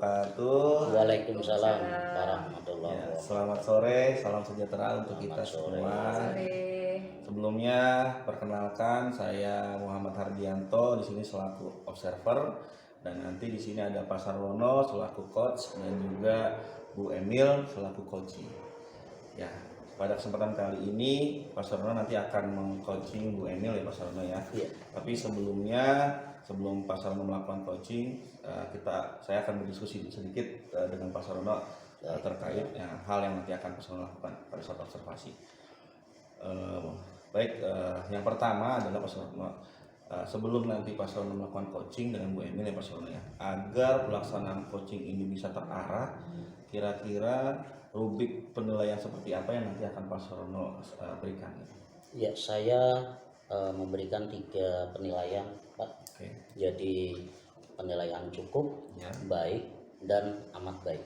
wabarakatuh. Waalaikumsalam warahmatullahi Ya, wabarakatuh. selamat sore, salam sejahtera untuk kita semua. Sebelumnya, perkenalkan saya Muhammad Hardianto di sini selaku observer, dan nanti di sini ada Pak Sarwono selaku coach dan juga Bu Emil selaku coaching. Ya, pada kesempatan kali ini Pak Sarwono nanti akan meng-coaching Bu Emil ya Pak Sarwono ya. Iya. Tapi sebelum Pak Sarwono melakukan coaching, saya akan berdiskusi sedikit dengan Pak Sarwono terkait hal yang nanti akan Pak Sarwono lakukan pada saat observasi. Yang pertama adalah Pak Sarwono, sebelum nanti Pak Sarwono melakukan coaching dengan Bu Emil ya Pak Sarwono ya, agar pelaksanaan coaching ini bisa terarah, kira-kira rubrik penilaian seperti apa yang nanti akan Pak Sarwono berikan? Ya, saya memberikan 3 penilaian, Pak. Oke. Jadi penilaian cukup, Ya. baik, dan amat baik.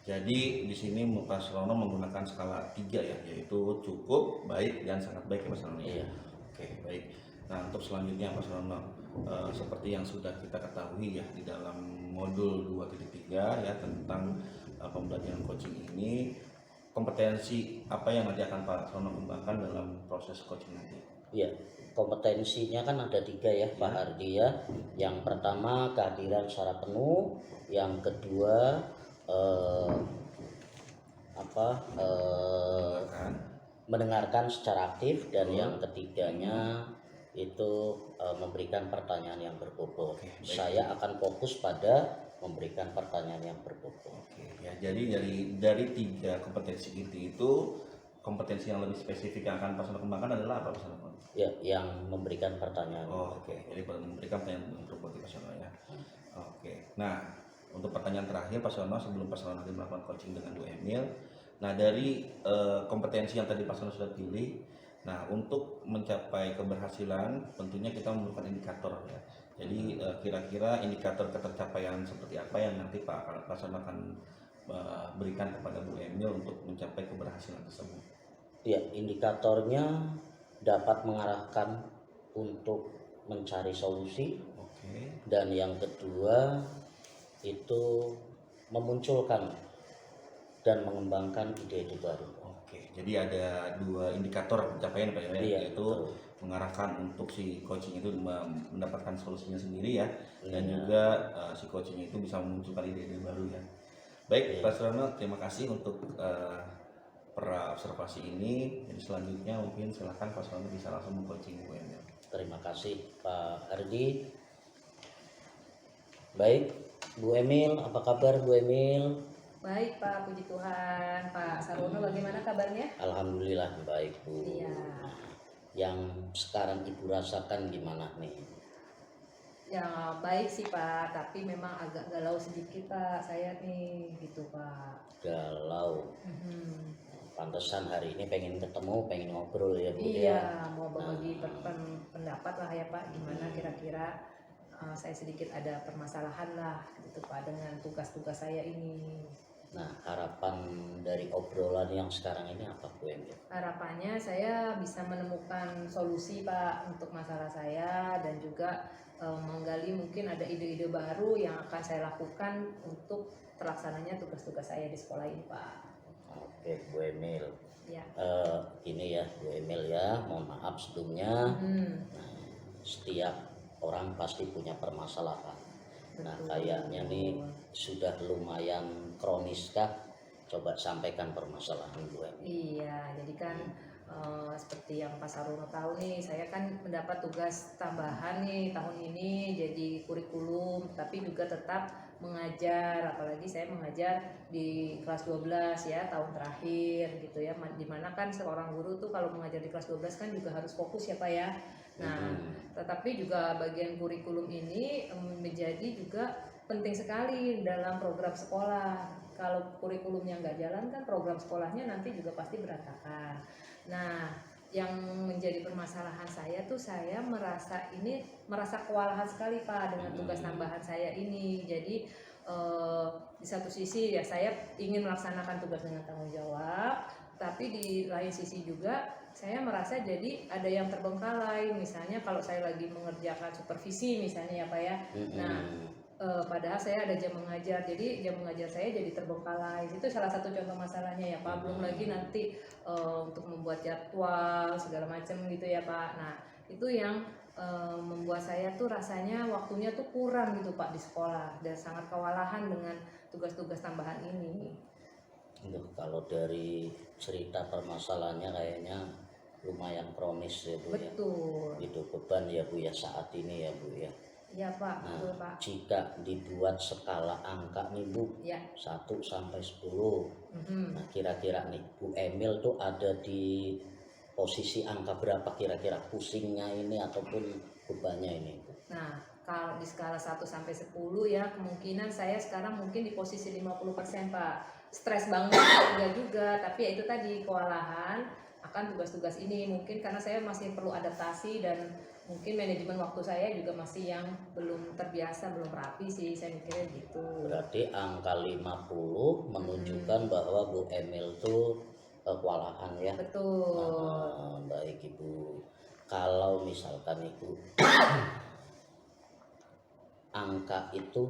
Jadi di sini Pak Sarwono menggunakan skala 3 ya, yaitu cukup, baik, dan sangat baik ya Pak Sarwono. Iya. Oke, baik. Nah, untuk selanjutnya Pak Sarwono, seperti yang sudah kita ketahui ya di dalam modul 2.3 ya tentang pembelajaran coaching ini, kompetensi apa yang nanti akan Pak Sarwono kembangkan dalam proses coaching nanti? Ya, kompetensinya kan ada 3 ya, Pak Hardi ya. Yang pertama kehadiran secara penuh, yang kedua mendengarkan secara aktif, dan yang ketiganya itu memberikan pertanyaan yang berbobot. Saya akan fokus pada memberikan pertanyaan yang berbobot. Oke, ya, jadi dari 3 kompetensi itu kompetensi yang lebih spesifik yang akan Pak Sarwono kembangkan adalah apa Pak Sarwono? Ya, yang memberikan pertanyaan. Oke, jadi memberikan pertanyaan untuk Pak Sarwono ya. Oke, nah untuk pertanyaan terakhir Pak Sarwono, sebelum Pak Sarwono nanti melakukan coaching dengan Bu Emil, nah dari kompetensi yang tadi Pak Sarwono sudah pilih, nah untuk mencapai keberhasilan tentunya kita memerlukan indikator ya. Jadi kira-kira indikator ketercapaian seperti apa yang nanti Pak Sarwono akan berikan kepada Bu Emil untuk mencapai keberhasilan tersebut? Ya, indikatornya dapat mengarahkan untuk mencari solusi. Oke. Dan yang kedua itu memunculkan dan mengembangkan ide-ide baru. Oke, jadi ada 2 indikator pencapaian Pak ya, Iya, yaitu betul. mengarahkan untuk si coaching itu mendapatkan solusinya sendiri ya, dan Iya. juga si coaching itu bisa memunculkan ide-ide baru ya. Baik, Iya. Pak Sarwono, terima kasih untuk observasi ini. Jadi selanjutnya mungkin silahkan Pak Sarwono bisa langsung meng-coaching Bu Emil. Terima kasih Pak Hardi. Baik, Bu Emil, apa kabar Bu Emil? Baik Pak, puji Tuhan. Pak Sarwono bagaimana kabarnya? Alhamdulillah baik Bu. Iya. Yang sekarang Ibu rasakan gimana nih? Ya baik sih Pak, tapi memang agak galau sedikit Pak saya nih gitu Pak. Galau. Mhm. Pantesan hari ini pengen ketemu, pengen ngobrol ya Bu Iya, ya. mau berbagi pendapat lah ya Pak, gimana kira-kira saya sedikit ada permasalahan lah gitu Pak dengan tugas-tugas saya ini. Nah, harapan dari obrolan yang sekarang ini apa Bu Emil? Harapannya saya bisa menemukan solusi Pak untuk masalah saya, dan juga menggali mungkin ada ide-ide baru yang akan saya lakukan untuk terlaksananya tugas-tugas saya di sekolah ini Pak. Oke Bu Emil. Ya. Ini ya Bu Emil ya, mohon maaf sebelumnya. Setiap orang pasti punya permasalahan. Nah, kayaknya nih sudah lumayan kronis kah? Coba sampaikan permasalahan Bu Emil. Iya, jadi kan seperti yang Pak Sarwono tahu nih, saya kan mendapat tugas tambahan nih tahun ini jadi kurikulum, tapi juga tetap mengajar, apalagi saya mengajar di kelas 12 ya, tahun terakhir gitu ya, dimana kan seorang guru tuh kalau mengajar di kelas 12 kan juga harus fokus ya Pak ya. Nah, tetapi juga bagian kurikulum ini menjadi juga penting sekali dalam program sekolah. Kalau kurikulumnya nggak jalan kan program sekolahnya nanti juga pasti berantakan. Nah, yang menjadi permasalahan saya tuh saya merasa kewalahan sekali Pak dengan tugas tambahan saya ini. Jadi di satu sisi ya saya ingin melaksanakan tugas dengan tanggung jawab, tapi di lain sisi juga saya merasa jadi ada yang terbengkalai. Misalnya kalau saya lagi mengerjakan supervisi misalnya ya Pak ya. Nah, padahal saya ada jam mengajar, jadi jam mengajar saya jadi terbengkalai. Itu salah satu contoh masalahnya ya Pak. Belum lagi nanti untuk membuat jadwal segala macam gitu ya Pak. Nah itu yang membuat saya tuh rasanya waktunya tuh kurang gitu Pak di sekolah, dan sangat kewalahan dengan tugas-tugas tambahan ini. Kalau dari cerita permasalahannya kayaknya lumayan kronis ya Bu ya. Betul. Itu beban ya Bu ya saat ini ya Bu ya. Iya Pak, Nah, betul Pak. jika dibuat skala angka nih Bu, Ya. 1 sampai 10. Mhm. Nah, kira-kira nih Bu Emil tuh ada di posisi angka berapa kira-kira, pusingnya ini ataupun bebannya ini Bu? Nah, kalau di skala 1 sampai 10 ya, kemungkinan saya sekarang mungkin di posisi 50% Pak. Stres banget enggak juga, tapi ya itu tadi kewalahan akan tugas-tugas ini, mungkin karena saya masih perlu adaptasi dan mungkin manajemen waktu saya juga masih yang belum terbiasa, belum rapi sih, saya mikirnya gitu. Berarti angka 50 menunjukkan bahwa Bu Emil tuh kewalahan ya. Betul. Baik Ibu. Kalau misalkan Ibu angka itu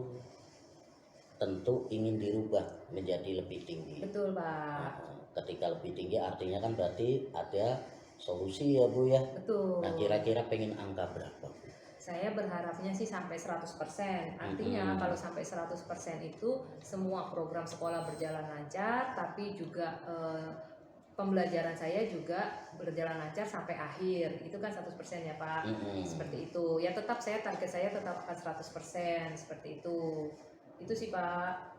tentu ingin dirubah menjadi lebih tinggi. Betul Pak. Ketika lebih tinggi artinya kan berarti ada solusi ya Bu ya. Betul. Nah kira-kira pengen angka berapa Bu? Saya berharapnya sih sampai 100%. Artinya kalau sampai 100% itu semua program sekolah berjalan lancar, tapi juga pembelajaran saya juga berjalan lancar sampai akhir. Itu kan 100% ya Pak. Seperti itu. Ya tetap target saya tetap akan 100%, seperti itu. Itu sih Pak.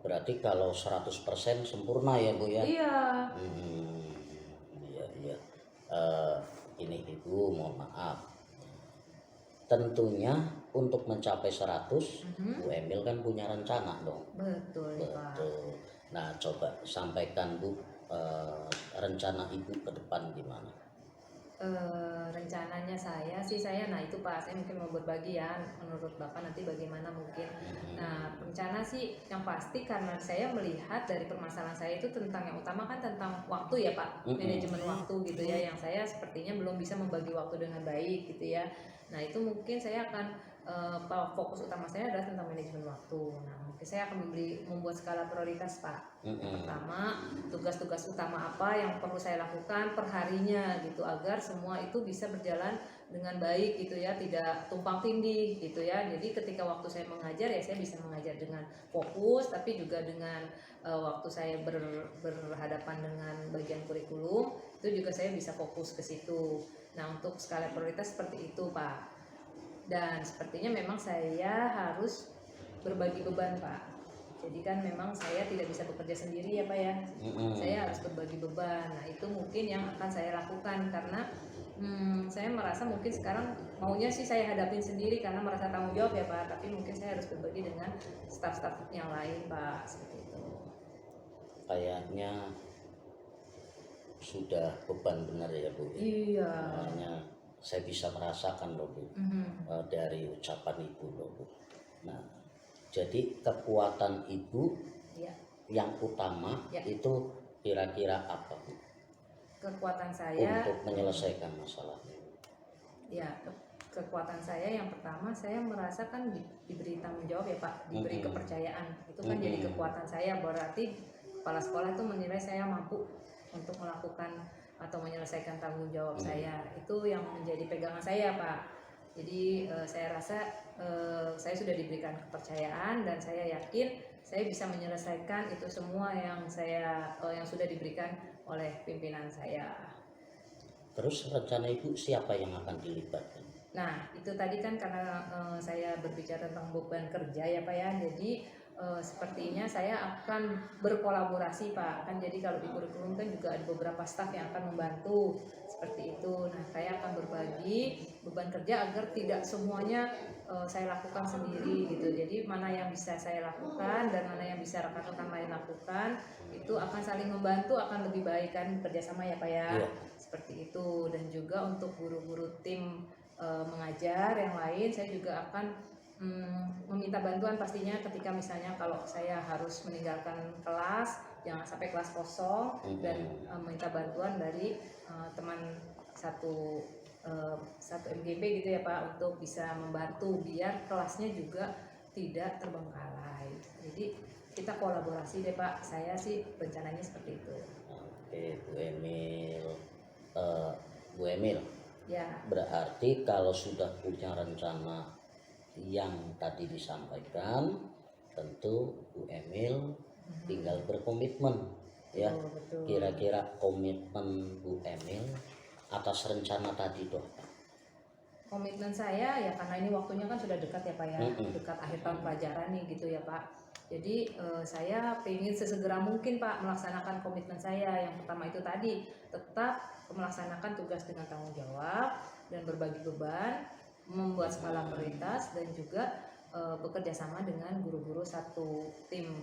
Berarti kalau 100% sempurna ya Bu ya? Iya. Iya. Ini Ibu mohon maaf. Tentunya untuk mencapai 100, Bu Emil kan punya rencana dong. Betul Pak. Betul. Nah coba sampaikan Bu rencana Ibu ke depan gimana? Rencananya nah itu Pak, saya mungkin mau berbagi ya, menurut Bapak nanti bagaimana mungkin. Nah rencana sih yang pasti, karena saya melihat dari permasalahan saya itu tentang, yang utama kan tentang waktu ya Pak, manajemen waktu gitu ya, yang saya sepertinya belum bisa membagi waktu dengan baik gitu ya. Nah itu mungkin saya akan fokus utama saya adalah tentang manajemen waktu. Nah mungkin saya akan membuat skala prioritas Pak. Yang pertama, tugas-tugas utama apa yang perlu saya lakukan per harinya gitu, agar semua itu bisa berjalan dengan baik gitu ya, tidak tumpang tindih gitu ya. Jadi ketika waktu saya mengajar ya saya bisa mengajar dengan fokus, tapi juga dengan waktu saya berhadapan dengan bagian kurikulum itu juga saya bisa fokus ke situ. Nah untuk skala prioritas seperti itu Pak. Dan sepertinya memang saya harus berbagi beban Pak. Jadi kan memang saya tidak bisa bekerja sendiri ya Pak ya. Saya harus berbagi beban. Nah itu mungkin yang akan saya lakukan, karena saya merasa mungkin sekarang maunya sih saya hadapin sendiri karena merasa tanggung jawab ya Pak. Tapi mungkin saya harus berbagi dengan staf-staf yang lain Pak, seperti itu. Kayaknya sudah beban benar ya Bu. Iya. Makanya saya bisa merasakan loh Bu, dari ucapan Ibu loh Bu. Nah, jadi kekuatan Ibu yang utama itu kira-kira apa Bu? Kekuatan saya Untuk menyelesaikan masalah. Ya, kekuatan saya yang pertama, saya merasa kan diberi tanggung jawab ya Pak, diberi kepercayaan. Itu kan jadi kekuatan saya, berarti kepala sekolah itu menilai saya mampu untuk melakukan atau menyelesaikan tanggung jawab saya. Itu yang menjadi pegangan saya Pak. Jadi saya rasa saya sudah diberikan kepercayaan, dan saya yakin saya bisa menyelesaikan itu semua yang sudah diberikan oleh pimpinan saya. Terus rencana Ibu siapa yang akan dilibatkan? Nah itu tadi kan karena saya berbicara tentang beban kerja ya Pak ya, jadi sepertinya saya akan berkolaborasi Pak. Kan jadi kalau di kurikulum kan juga ada beberapa staf yang akan membantu seperti itu. Nah saya akan berbagi beban kerja agar tidak semuanya saya lakukan sendiri gitu. Jadi mana yang bisa saya lakukan dan mana yang bisa rekan-rekan lain lakukan, itu akan saling membantu, akan lebih baik kan, kerjasama ya Pak ya. Seperti itu. Dan juga untuk guru-guru tim mengajar yang lain, saya juga akan meminta bantuan pastinya, ketika misalnya kalau saya harus meninggalkan kelas, jangan sampai kelas kosong, dan minta bantuan dari teman satu MGB gitu ya Pak, untuk bisa membantu biar kelasnya juga tidak terbengkalai. Jadi kita kolaborasi deh Pak, saya sih rencananya seperti itu. Oke, Bu Emil. Bu Emil, Ya, berarti kalau sudah punya rencana yang tadi disampaikan, tentu Bu Emil tinggal berkomitmen ya. betul. Kira-kira komitmen Bu Emil atas rencana tadi dong. Komitmen saya ya karena ini waktunya kan sudah dekat ya Pak ya, dekat akhir tahun pelajaran nih gitu ya Pak. Jadi saya ingin sesegera mungkin Pak melaksanakan komitmen saya. Yang pertama itu tadi tetap melaksanakan tugas dengan tanggung jawab dan berbagi beban, membuat skala prioritas dan juga bekerja sama dengan guru-guru satu tim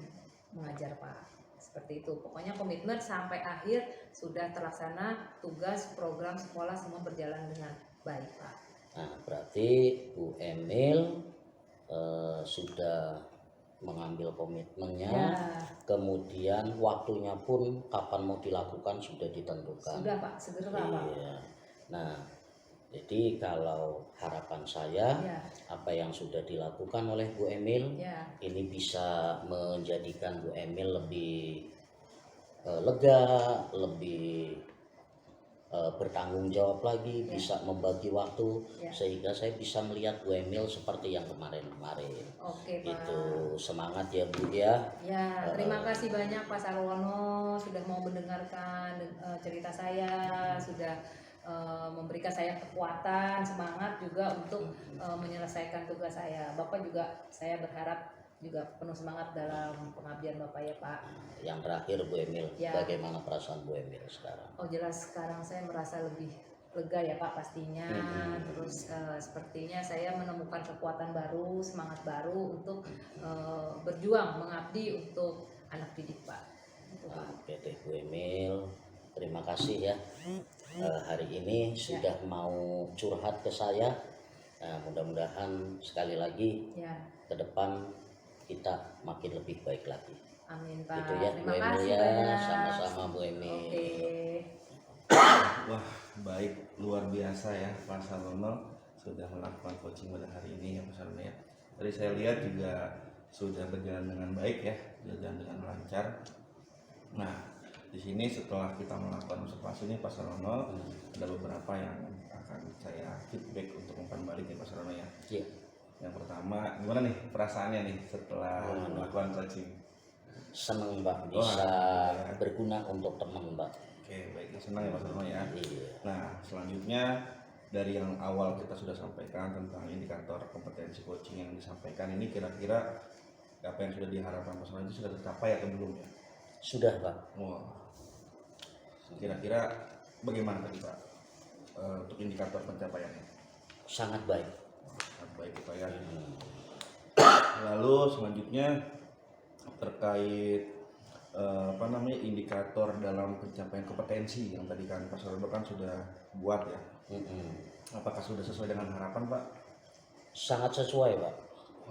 mengajar Pak. Seperti itu. Pokoknya komitmen sampai akhir sudah terlaksana, tugas program sekolah semua berjalan dengan baik Pak. Nah, berarti Bu Emil sudah mengambil komitmennya, Ya, kemudian waktunya pun kapan mau dilakukan sudah ditentukan. sudah Pak, segera Pak. Iya. Nah, jadi kalau harapan saya Ya, apa yang sudah dilakukan oleh Bu Emil ya, ini bisa menjadikan Bu Emil lebih lega, lebih bertanggung jawab lagi, Ya. bisa membagi waktu, Ya. sehingga saya bisa melihat Bu Emil seperti yang kemarin-kemarin. oke Pak. Itu semangat ya Bu ya. Ya, terima kasih banyak Pak Sarwono sudah mau mendengarkan cerita saya, sudah memberikan saya kekuatan, semangat juga untuk menyelesaikan tugas saya. Bapak juga saya berharap juga penuh semangat dalam pengabdian Bapak ya Pak. Yang terakhir Bu Emil, Ya. bagaimana perasaan Bu Emil sekarang? Oh jelas sekarang saya merasa lebih lega ya Pak pastinya. Terus sepertinya saya menemukan kekuatan baru, semangat baru untuk berjuang mengabdi untuk anak didik Pak. Itu, Pak. Oke deh Bu Emil, terima kasih ya. Hari ini sudah mau curhat ke saya. Nah, mudah-mudahan sekali lagi Ya, ke depan kita makin lebih baik lagi. amin Pak. Itu ya Bu Terima Emil kasih ya, banyak. sama-sama Bu Emil. Oke. Wah, baik, luar biasa ya Pak Sarwono sudah melakukan coaching pada hari ini ya Pak Sarwono ya. Tadi saya lihat juga sudah berjalan dengan baik ya, berjalan dengan lancar. Nah, di sini setelah kita melakukan observasi ini Pak Sarwono, ada beberapa yang akan saya feedback untuk umpan balik ya Pak Sarwono ya. Iya. Yang pertama, gimana nih perasaannya nih setelah melakukan coaching? Senang Mbak bisa Wah, berguna untuk teman Mbak. Oke, baik, senang ya Pak Sarwono ya. Iya. Nah, selanjutnya dari yang awal kita sudah sampaikan tentang indikator kompetensi coaching yang disampaikan ini, kira-kira apa yang sudah diharapkan Pak Sarwono itu sudah tercapai atau belum ya? Sudah Pak. Wah, kira-kira bagaimana tadi Pak untuk indikator pencapaiannya? Sangat baik. Sangat baik Pak ya. Lalu selanjutnya terkait indikator dalam pencapaian kompetensi yang tadi kan Pak Sarwono kan sudah buat ya. Apakah sudah sesuai dengan harapan Pak? Sangat sesuai Pak.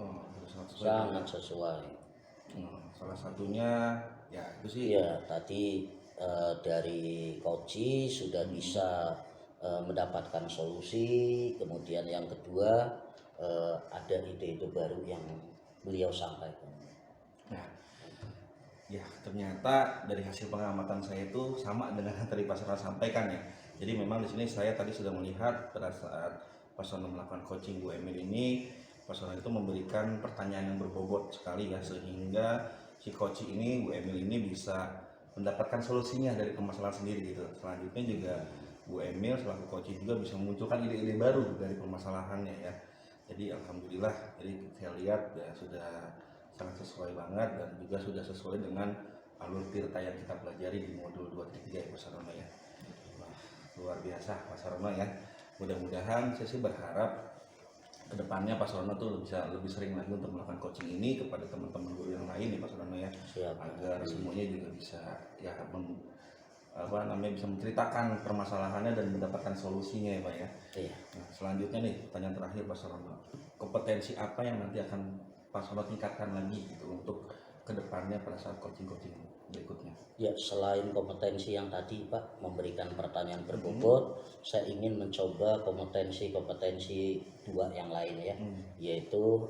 Oh, sudah sangat sesuai. Sangat sesuai. Salah satunya ya itu sih. Iya, tadi dari coach sudah bisa mendapatkan solusi. Kemudian yang kedua ada ide-ide baru yang beliau sampaikan. Nah, ya ternyata dari hasil pengamatan saya itu sama dengan yang tadi Pak Sarwono sampaikan ya. Jadi memang di sini saya tadi sudah melihat pada saat Pak Sarwono melakukan coaching Bu Emil ini, Pak Sarwono itu memberikan pertanyaan yang berbobot sekali ya, sehingga si coach ini Bu Emil ini bisa mendapatkan solusinya dari permasalahan sendiri gitu. Selanjutnya juga Bu Emil selaku coach juga bisa memunculkan ide-ide baru dari permasalahannya ya. Jadi alhamdulillah, jadi saya lihat ya sudah sangat sesuai banget dan juga sudah sesuai dengan alur tirta yang kita pelajari di modul 2.3 ya Pak Sarwono ya. Wah, luar biasa Pak Sarwono ya. Mudah-mudahan saya sih berharap kedepannya Pak Sarwono tuh bisa lebih sering lagi untuk melakukan coaching ini kepada teman-teman guru yang lain ya Pak Sarwono ya. Siap. Agar semuanya juga bisa ya bisa menceritakan permasalahannya dan mendapatkan solusinya ya Pak ya. Iya. Nah, selanjutnya nih pertanyaan terakhir Pak Sarwono, kompetensi apa yang nanti akan Pak Sarwono tingkatkan lagi gitu untuk kedepannya pada saat coaching berikutnya? Ya, selain kompetensi yang tadi Pak memberikan pertanyaan berbobot, saya ingin mencoba kompetensi dua yang lain ya, yaitu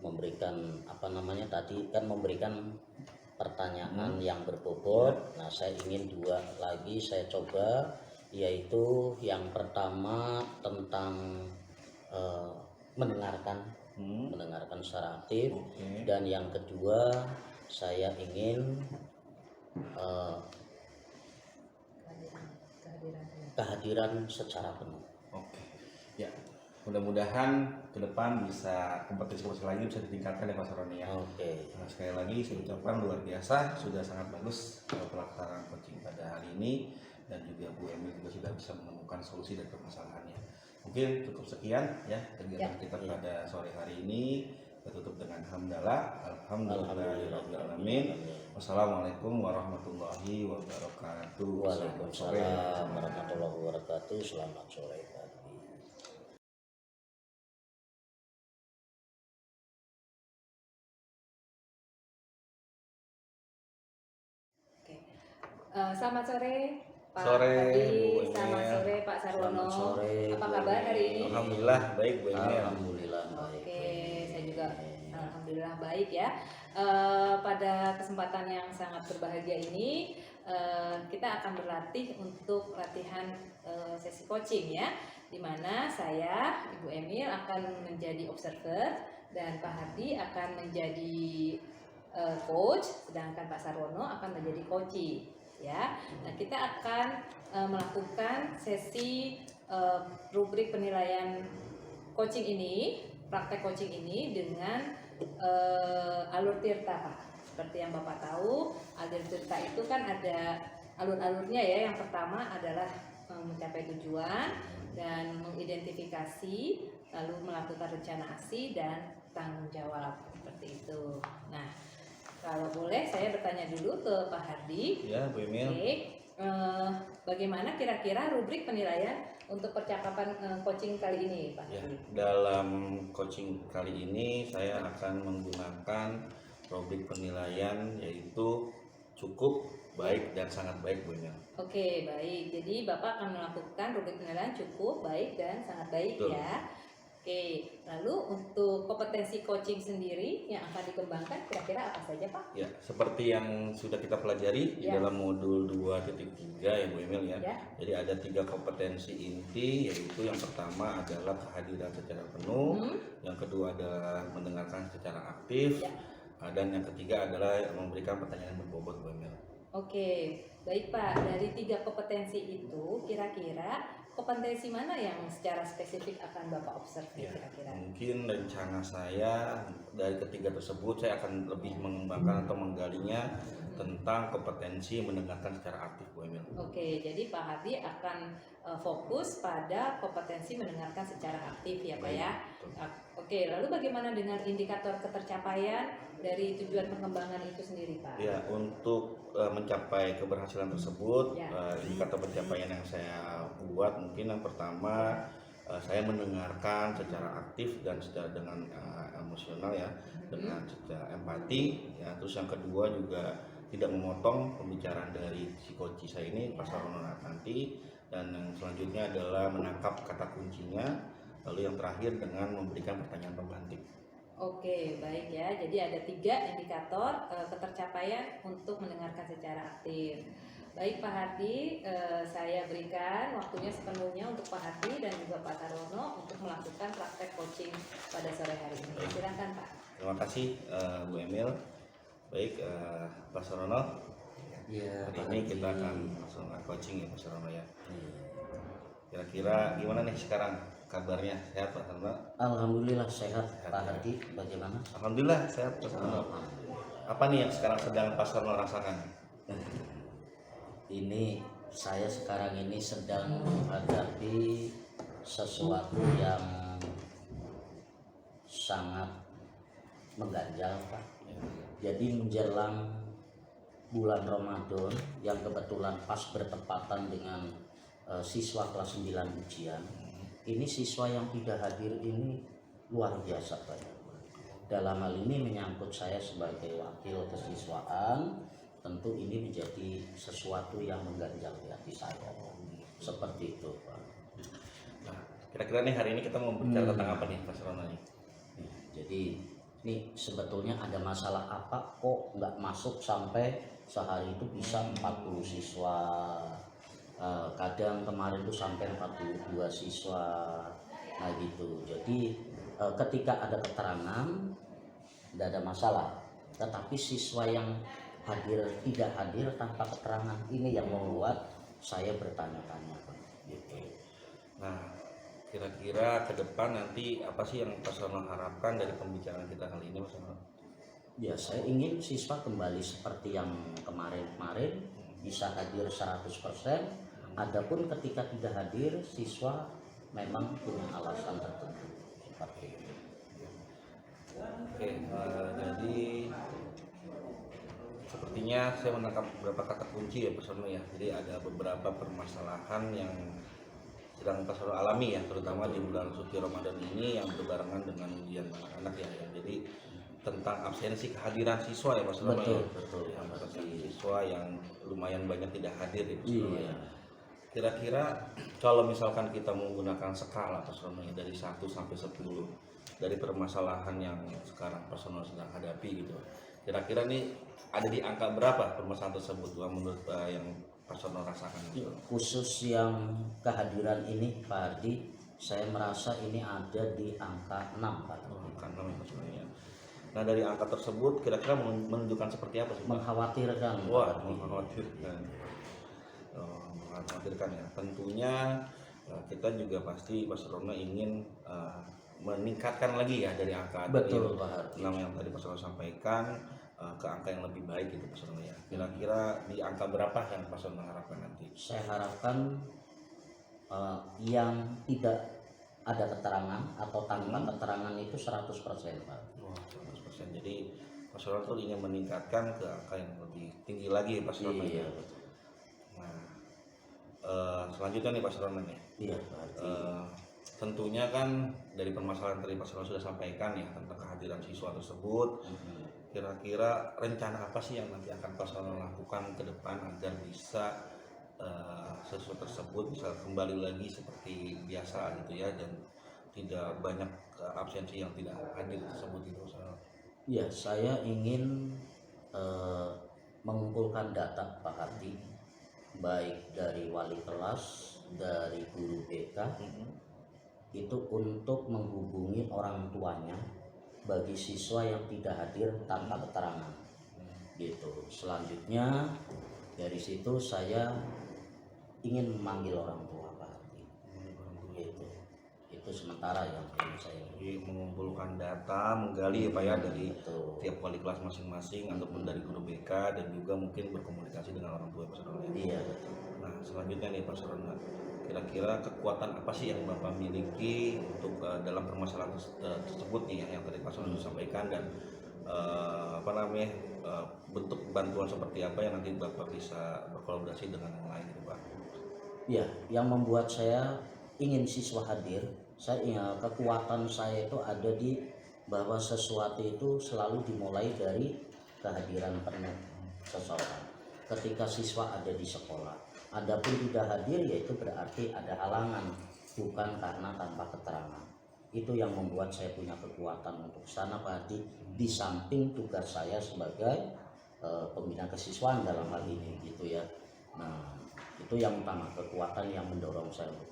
memberikan apa namanya tadi kan memberikan pertanyaan yang berbobot. Nah, saya ingin 2 lagi saya coba, yaitu yang pertama tentang mendengarkan secara aktif, Oke. dan yang kedua saya ingin kehadiran secara penuh. Oke. Ya. Mudah-mudahan ke depan bisa kompetisi-kompetisi lainnya bisa ditingkatkan ya Pak Saroni ya. Oke. Nah, sekali lagi saya ucapkan luar biasa, sudah sangat bagus pelaksanaan coaching pada hari ini, dan juga Bu Emil juga sudah bisa menemukan solusi dari permasalahannya. Mungkin cukup sekian ya kegiatan kita pada sore hari ini. Kita tutup dengan hamdalah, alhamdulillahirabbil alamin. Wassalamualaikum warahmatullahi wabarakatuh. Waalaikumsalam warahmatullahi wabarakatuh. Selamat sore. Selamat sore Pak Sore, Hadi, Bu Emil. selamat sore Pak Sarwono. Selamat sore, Apa Bu kabar Emil. hari ini? Alhamdulillah baik Bu Emil. Alhamdulillah baik. Oke, saya juga alhamdulillah baik ya. Pada kesempatan yang sangat berbahagia ini, kita akan berlatih untuk latihan sesi coaching ya, di mana saya Ibu Emil akan menjadi observer dan Pak Hadi akan menjadi coach, sedangkan Pak Sarwono akan menjadi coachee ya. Nah, kita akan melakukan sesi rubrik penilaian coaching ini, praktek coaching ini dengan alur tirta Pak. Seperti yang Bapak tahu, alur tirta itu kan ada alur-alurnya ya. Yang pertama adalah mencapai tujuan dan mengidentifikasi, lalu melakukan rencana aksi dan tanggung jawab, seperti itu. Nah, kalau boleh saya bertanya dulu ke Pak Hardi. Ya Bu Emil. Oke, bagaimana kira-kira rubrik penilaian untuk percakapan coaching kali ini Pak Ya, Hardi? dalam coaching kali ini saya akan menggunakan rubrik penilaian yaitu cukup, baik, dan sangat baik Bu Emil. Oke, baik. Jadi Bapak akan melakukan rubrik penilaian cukup, baik, dan sangat baik. Betul. Ya. Oke, lalu untuk kompetensi coaching sendiri yang akan dikembangkan kira-kira apa saja Pak? Ya, seperti yang sudah kita pelajari di Ya. dalam modul 2.3 ya Bu Emil ya. Ya. Jadi ada 3 kompetensi inti, yaitu yang pertama adalah kehadiran secara penuh, yang kedua adalah mendengarkan secara aktif, Ya. dan yang ketiga adalah memberikan pertanyaan berbobot Bu Emil. Oke, baik Pak. Dari 3 kompetensi itu, kira-kira kompetensi mana yang secara spesifik akan Bapak observe Ya, kira-kira? mungkin rencana saya dari ketiga tersebut saya akan lebih mengembangkan atau menggalinya tentang kompetensi mendengarkan secara aktif Bu Emil. Oke, jadi Pak Hardi akan fokus pada kompetensi mendengarkan secara aktif ya Pak ya. Oke, lalu bagaimana dengan indikator ketercapaian dari tujuan pengembangan itu sendiri Pak? Ya, untuk mencapai keberhasilan tersebut, Ya. indikator pencapaian yang saya buat mungkin yang pertama saya mendengarkan secara aktif dan secara dengan emosional ya, dengan secara empati ya. Terus yang kedua juga tidak memotong pembicaraan dari si coach saya ini Pak Sarwono nanti, dan yang selanjutnya adalah menangkap kata kuncinya, lalu yang terakhir dengan memberikan pertanyaan pembantik. Oke, baik ya. Jadi ada 3 indikator ketercapaian untuk mendengarkan secara aktif. Baik Pak Hardi, saya berikan waktunya sepenuhnya untuk Pak Hardi dan juga Pak Sarwono untuk melakukan praktek coaching pada sore hari ini. Silakan Pak. Terima kasih Bu Emil. Baik, Pak Sarwono. Ya, Hari ini kita akan langsung coaching ya Pak Sarwono ya. Kira-kira gimana nih sekarang kabarnya, sehat Pak Sarwono? Alhamdulillah sehat. Pak Hardi bagaimana? Alhamdulillah sehat Pak Sarwono. Apa nih yang sekarang sedang Pak Sarwono rasakan? Ini saya sekarang ini sedang menghadapi sesuatu yang sangat mengganjal Pak. Jadi menjelang bulan Ramadan yang kebetulan pas bertepatan dengan siswa kelas 9 ujian, ini siswa yang tidak hadir ini luar biasa Pak. Dalam hal ini menyangkut saya sebagai wakil kesiswaan, tentu ini menjadi sesuatu yang mengganjal di hati saya. Seperti itu Pak. Nah, kira-kira nih hari ini kita mau bicara tentang apa nih Pak Sarwono nih? Jadi nih sebetulnya ada masalah apa kok nggak masuk sampai sehari itu bisa 40 siswa. Kadang kemarin tuh sampai 42 siswa. Nah gitu. Jadi ketika ada keterangan tidak ada masalah. Tetapi siswa yang hadir tidak hadir tanpa keterangan ini yang membuat saya bertanya-tanya. Gitu. Nah, kira-kira ke depan nanti apa sih yang Pak Sarwono harapkan dari pembicaraan kita kali ini, Mas Sarwono? Ya, saya ingin siswa kembali seperti yang kemarin-kemarin, bisa hadir 100%. Adapun ketika tidak hadir, siswa memang punya alasan tertentu seperti itu. Oke, jadi sepertinya saya menangkap beberapa kata kunci ya Pak Sarwono ya. Jadi ada beberapa permasalahan yang sedang Pak Sarwono alami ya, terutama di bulan suci Ramadan ini yang berbarengan dengan ujian anak-anak ya. Jadi tentang absensi kehadiran siswa ya Pak Sarwono ya. Betul. Ya, absensi siswa yang lumayan banyak tidak hadir ya Pak Sarwono ya. Kira-kira kalau misalkan kita menggunakan skala Pak Sarwono ya, dari 1 sampai 10 dari permasalahan yang sekarang Pak Sarwono sedang hadapi gitu. Kira-kira nih ada di angka berapa permasalahan tersebut menurut yang Pak Sarwono rasakan gitu? Khusus yang kehadiran ini Pak Hardi, saya merasa ini ada di angka 6 Pak. Angka 6 ya Pak Sarwono ya. Nah dari angka tersebut kira-kira menunjukkan seperti apa sih Pak? Mengkhawatirkan. Wah, mengkhawatirkan. Mengkhawatirkan ya. Tentunya kita juga pasti Pak Sarwono ingin meningkatkan lagi ya dari angka Betul Pak Hardi. yang tadi Pak Sarwono sampaikan ke angka yang lebih baik gitu Pak Sarwono ya. Kira-kira di angka berapa yang Pak Sarwono harapkan nanti? Saya harapkan yang tidak ada keterangan atau tanpa keterangan itu 100% Pak. Wah, 100%. Jadi Pak Sarwono tuh ingin meningkatkan ke angka yang lebih tinggi lagi Pak Sarwono. Iya. Nah, selanjutnya nih Pak Sarwono nih. Iya Pak Hardi. Tentunya kan dari permasalahan tadi Pak Sarwono sudah sampaikan ya tentang kehadiran siswa tersebut. Kira-kira rencana apa sih yang nanti akan Pak Sarwono lakukan ke depan agar bisa siswa tersebut bisa kembali lagi seperti biasa gitu ya, dan tidak banyak absensi yang tidak hadir tersebut gitu Pak Sarwono? Ya, saya ingin mengumpulkan data Pak Hardi, baik dari wali kelas, dari guru BK, itu untuk menghubungi orang tuanya bagi siswa yang tidak hadir tanpa keterangan. Gitu. Selanjutnya dari situ saya ingin memanggil orang tua Pak Hardi. Gitu. Itu sementara yang ingin saya. Jadi mengumpulkan data, menggali ya Pak ya dari Betul. tiap wali kelas masing-masing ataupun dari guru BK, dan juga mungkin berkomunikasi dengan orang tua Pak Sarwono. Iya betul. Nah selanjutnya nih Pak Sarwono, kira-kira kekuatan apa sih yang Bapak miliki untuk dalam permasalahan tersebut nih ya, yang tadi Pak Sarwono sampaikan, dan bentuk bantuan seperti apa yang nanti Bapak bisa berkolaborasi dengan yang lain gitu Pak? Ya, yang membuat saya ingin siswa hadir, kekuatan saya itu ada di bahwa sesuatu itu selalu dimulai dari kehadiran penuh seseorang. Ketika siswa ada di sekolah, adapun tidak hadir yaitu berarti ada halangan, bukan karena tanpa keterangan. Itu yang membuat saya punya kekuatan untuk sana Pak Hardi, di samping tugas saya sebagai pembina kesiswaan dalam hal ini gitu ya. Nah, itu yang utama, kekuatan yang mendorong saya untuk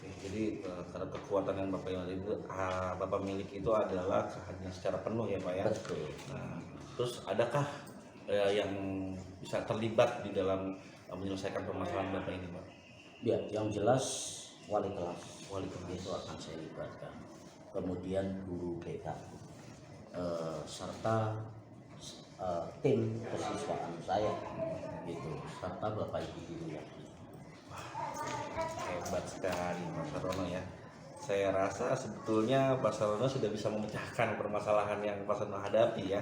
Oke, jadi karena kekuatan yang Bapak miliki itu adalah kehadiran secara penuh ya Pak ya. Betul. Nah, terus adakah yang bisa terlibat di dalam menyelesaikan permasalahan Bapak ini Pak? Ya, yang jelas wali kelas itu akan saya libatkan. Kemudian guru BK serta tim kesiswaan saya gitu, serta Bapak Ibu guru yang Hebat sekali Pak Sarwono ya. Saya rasa sebetulnya Pak Sarwono sudah bisa memecahkan permasalahan yang Pak Sarwono hadapi ya,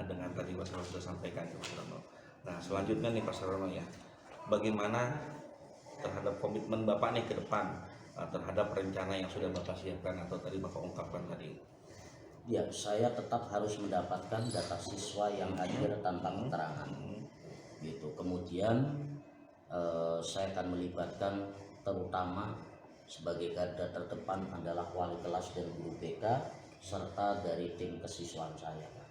dengan tadi Pak Sarwono sudah sampaikan ke Pak Sarwono. Nah selanjutnya nih Pak Sarwono ya, bagaimana terhadap komitmen Bapak nih ke depan terhadap rencana yang sudah Bapak siapkan atau tadi Bapak ungkapkan tadi? Ya, saya tetap harus mendapatkan data siswa yang hadir tanpa keterangan gitu. Kemudian saya akan melibatkan terutama sebagai garda terdepan adalah wali kelas dan guru BK serta dari tim kesiswaan saya, Pak.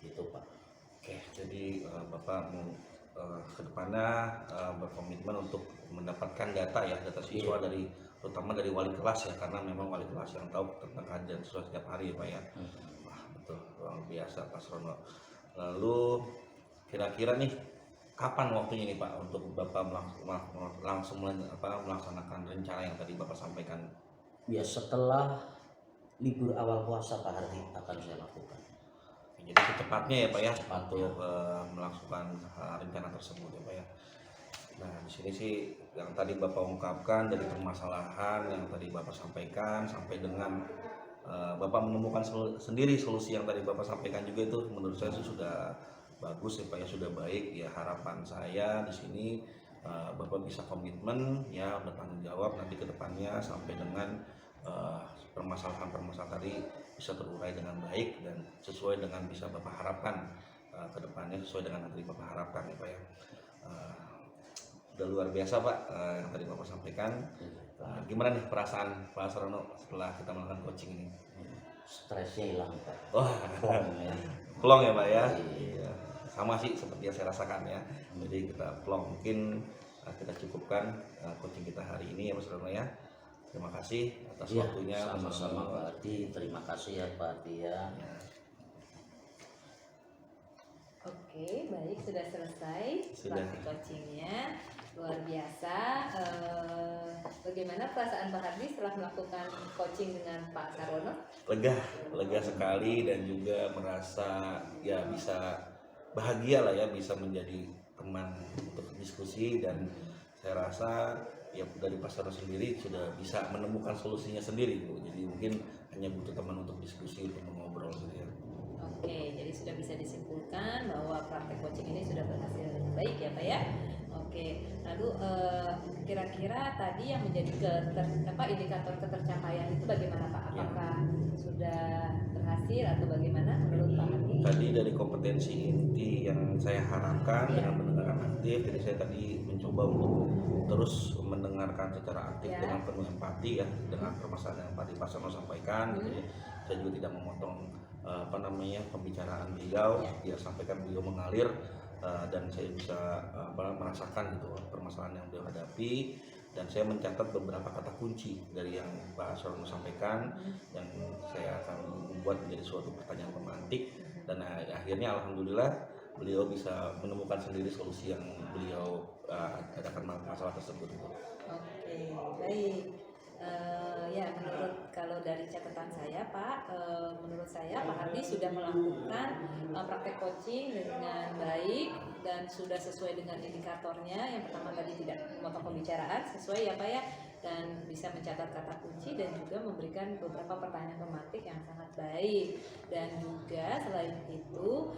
Itu, Pak. Oke, jadi Bapak mau kedepannya berkomitmen untuk mendapatkan data siswa dari terutama dari wali kelas ya, karena memang wali kelas yang tahu tentang kehadiran siswa setiap hari ya Pak ya. Wah betul, luar biasa Pak Sarono. Lalu kira-kira nih kapan waktunya nih Pak untuk Bapak langsung melaksanakan rencana yang tadi Bapak sampaikan? Ya setelah libur awal puasa Pak Hardi akan saya lakukan. Jadi secepatnya ya Pak ya Secepatnya. untuk melakukan rencana tersebut ya Pak ya. Nah di sini sih yang tadi Bapak ungkapkan dari permasalahan yang tadi Bapak sampaikan sampai dengan Bapak menemukan sendiri solusi yang tadi Bapak sampaikan juga, itu menurut saya sudah bagus ya Pak ya, sudah baik ya. Harapan saya di sini Bapak bisa komitmen ya, bertanggung jawab nanti ke depannya sampai dengan permasalahan-permasalahan tadi bisa terurai dengan baik dan sesuai dengan bisa Bapak harapkan ke depannya, sesuai dengan yang tadi Bapak harapkan ya Pak ya. Udah luar biasa Pak yang tadi Bapak sampaikan. Gimana nih perasaan Pak Sarono setelah kita melakukan coaching ini? Stresnya hilang, Pak. Wah, plong ya Pak ya. Iya. Sama sih seperti yang saya rasakan ya. Jadi kita plong. Mungkin kita cukupkan coaching kita hari ini ya Mas Sarono ya. Terima kasih atas Ya, waktunya Mas sama-sama Sarono. Pak Hardi. Terima kasih ya Pak Hardi ya. Oke, baik, sudah selesai Sudah. praktik coachingnya, luar biasa. Bagaimana perasaan Pak Hardi setelah melakukan coaching dengan Pak Sarono? Lega sekali dan juga merasa ya bisa bahagia lah ya, bisa menjadi teman untuk diskusi, dan saya rasa ya dari Pak Sarono sendiri sudah bisa menemukan solusinya sendiri Bu. Jadi mungkin hanya butuh teman untuk diskusi, untuk mengobrol gitu ya. Oke, jadi sudah bisa disimpulkan bahwa praktek coaching ini sudah berhasil dengan baik ya Pak ya. Oke, lalu kira-kira tadi yang menjadi indikator ketercapaian itu bagaimana Pak? Apakah sudah berhasil atau bagaimana menurut Pak Hardi? Tadi dari kompetensi inti yang saya harapkan dengan mendengarkan aktif, jadi saya tadi mencoba untuk terus mendengarkan secara aktif dengan penuh empati ya, dengan permasalahan yang tadi Pak Sarono sampaikan gitu ya. Saya juga tidak memotong pembicaraan beliau, dia sampaikan beliau mengalir dan saya bisa merasakan gitu permasalahan yang beliau hadapi, dan saya mencatat beberapa kata kunci dari yang Pak Sarono sampaikan yang saya akan membuat menjadi suatu pertanyaan pemantik, dan akhirnya alhamdulillah beliau bisa menemukan sendiri solusi yang beliau hadapan masalah tersebut. Oke, baik. Ya, kalau dari catatan saya Pak, menurut saya Pak Hardi sudah melakukan praktek coaching dengan baik dan sudah sesuai dengan indikatornya. Yang pertama tadi tidak memotong pembicaraan, sesuai ya Pak ya, dan bisa mencatat kata kunci dan juga memberikan beberapa pertanyaan pemantik yang sangat baik. Dan juga selain itu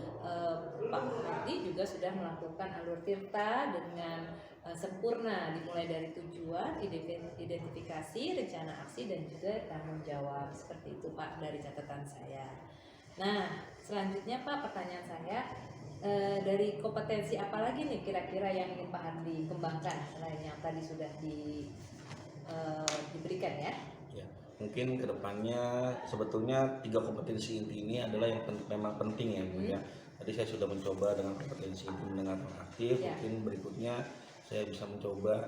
Pak Hardi juga sudah melakukan alur tirta dengan sempurna, dimulai dari tujuan, identifikasi, rencana aksi, dan juga tanggung jawab. Seperti itu Pak dari catatan saya. Nah, selanjutnya Pak, pertanyaan saya, dari kompetensi apa lagi nih kira-kira yang ingin Pak Hardi kembangkan selain yang tadi sudah diberikan ya? Ya, mungkin kedepannya sebetulnya 3 kompetensi inti ini adalah yang memang penting ya Bu ya. Tadi saya sudah mencoba dengan kompetensi inti mendengarkan aktif, mungkin berikutnya saya bisa mencoba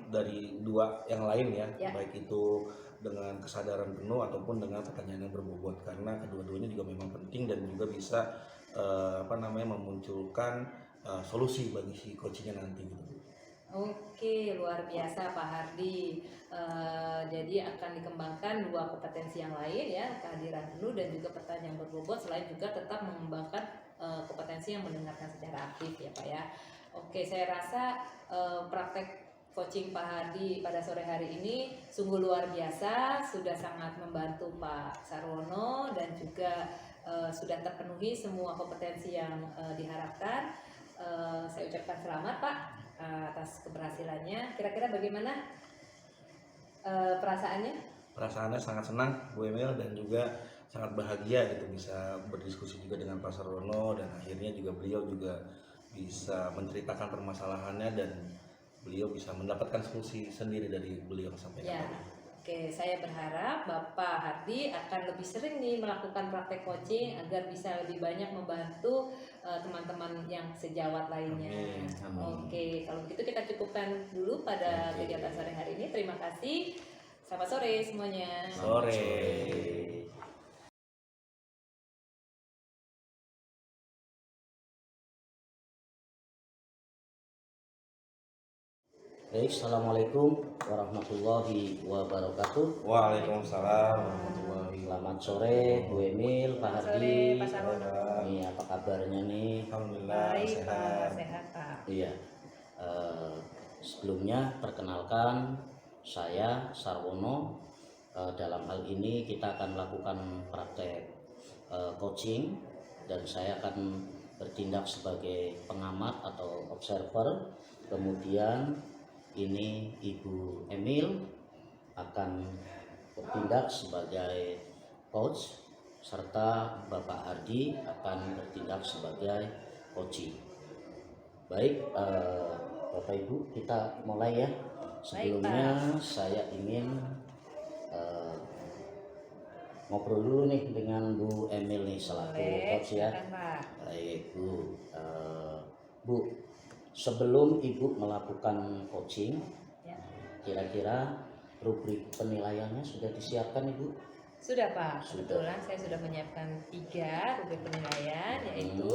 dari 2 yang lain ya, baik itu dengan kesadaran penuh ataupun dengan pertanyaan yang berbobot, karena kedua-duanya juga memang penting dan juga bisa memunculkan solusi bagi si coachingnya nanti gitu. Oke, luar biasa Pak Hardi. Jadi akan dikembangkan 2 kompetensi yang lain ya, kehadiran penuh dan juga pertanyaan berbobot, selain juga tetap mengembangkan kompetensi yang mendengarkan secara aktif ya Pak ya. Oke, saya rasa praktek coaching Pak Hardi pada sore hari ini sungguh luar biasa, sudah sangat membantu Pak Sarono dan juga sudah terpenuhi semua kompetensi yang diharapkan. Saya ucapkan selamat Pak atas keberhasilannya. Kira-kira bagaimana perasaannya? Perasaannya sangat senang Bu Emil, dan juga sangat bahagia gitu bisa berdiskusi juga dengan Pak Sarono, dan akhirnya juga beliau juga bisa menceritakan permasalahannya dan beliau bisa mendapatkan solusi sendiri dari beliau yang sampaikan. Oke, saya berharap Bapak Hardi akan lebih sering nih melakukan praktek coaching agar bisa lebih banyak membantu teman-teman yang sejawat lainnya. Amin, amin. Oke, kalau begitu kita cukupkan dulu pada Oke. kegiatan sore hari ini. Terima kasih. Selamat sore semuanya. Sore. Baik, assalamualaikum warahmatullahi wabarakatuh. Waalaikumsalam warahmatullahi Selamat sore Bu Emil, Pak Selamat sore, Hardi. Pak Sarono. Ini apa kabarnya nih? Alhamdulillah Baik, sehat. Pak. Sehat, Pak. Iya. Sebelumnya perkenalkan saya Sarwono. Dalam hal ini kita akan melakukan praktek coaching dan saya akan bertindak sebagai pengamat atau observer. Kemudian ini Ibu Emil akan bertindak sebagai coach serta Bapak Hardi akan bertindak sebagai coaching. Baik, Bapak Ibu, kita mulai ya. Sebelumnya saya ingin ngobrol dulu nih dengan Bu Emil nih selaku Boleh, coach ya. silakan, Pak. Baik Bu, Bu, sebelum Ibu melakukan coaching, Ya. kira-kira rubrik penilaiannya sudah disiapkan Ibu? Sudah, Pak. Sudah. Kebetulan saya sudah menyiapkan 3 rubrik penilaian, yaitu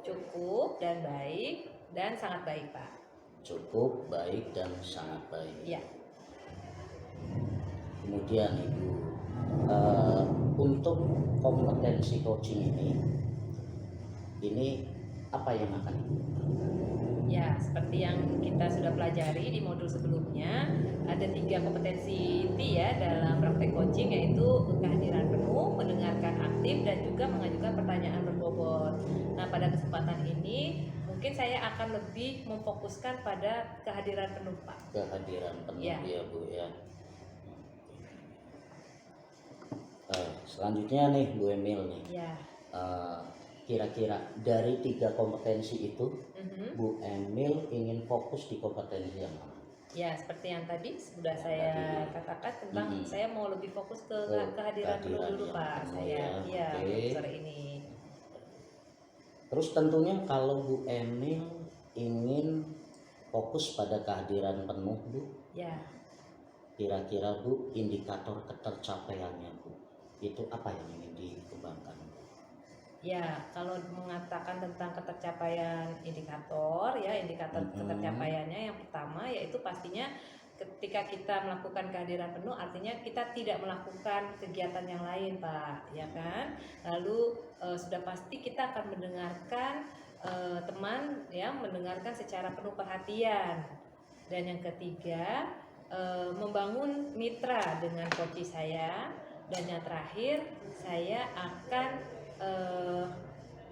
cukup dan baik dan sangat baik, Pak. Cukup, baik, dan sangat baik. Ya. Kemudian Ibu, untuk kompetensi coaching ini apa yang akan Ibu? Ya, seperti yang kita sudah pelajari di modul sebelumnya, ada 3 kompetensi inti ya dalam praktek coaching, yaitu kehadiran penuh, mendengarkan aktif, dan juga mengajukan pertanyaan berbobot. Nah, pada kesempatan ini mungkin saya akan lebih memfokuskan pada kehadiran penuh, Pak. Kehadiran penuh Ya. ya Bu ya. Selanjutnya nih Bu Emil nih, Ya. kira-kira dari 3 kompetensi itu Mhm. Bu Emil ingin fokus di kompetensi yang mana? Ya, seperti yang tadi sudah Yang saya tadi. katakan tentang saya mau lebih fokus ke kehadiran penuh kehadiran dulu, yang Pak. penuh Saya ya. Oke. untuk sore ini. Terus tentunya kalau Bu Emil ingin fokus pada kehadiran penuh Bu, Ya. kira-kira Bu indikator ketercapaiannya Bu, itu apa yang ingin dikembangkan? Ya, kalau mengatakan tentang ketercapaian indikator, ya indikator ketercapaiannya yang pertama yaitu pastinya ketika kita melakukan kehadiran penuh, artinya kita tidak melakukan kegiatan yang lain, Pak, ya kan? Lalu sudah pasti kita akan mendengarkan teman, ya, mendengarkan secara penuh perhatian. Dan yang ketiga, membangun mitra dengan coach saya. Dan yang terakhir, saya akan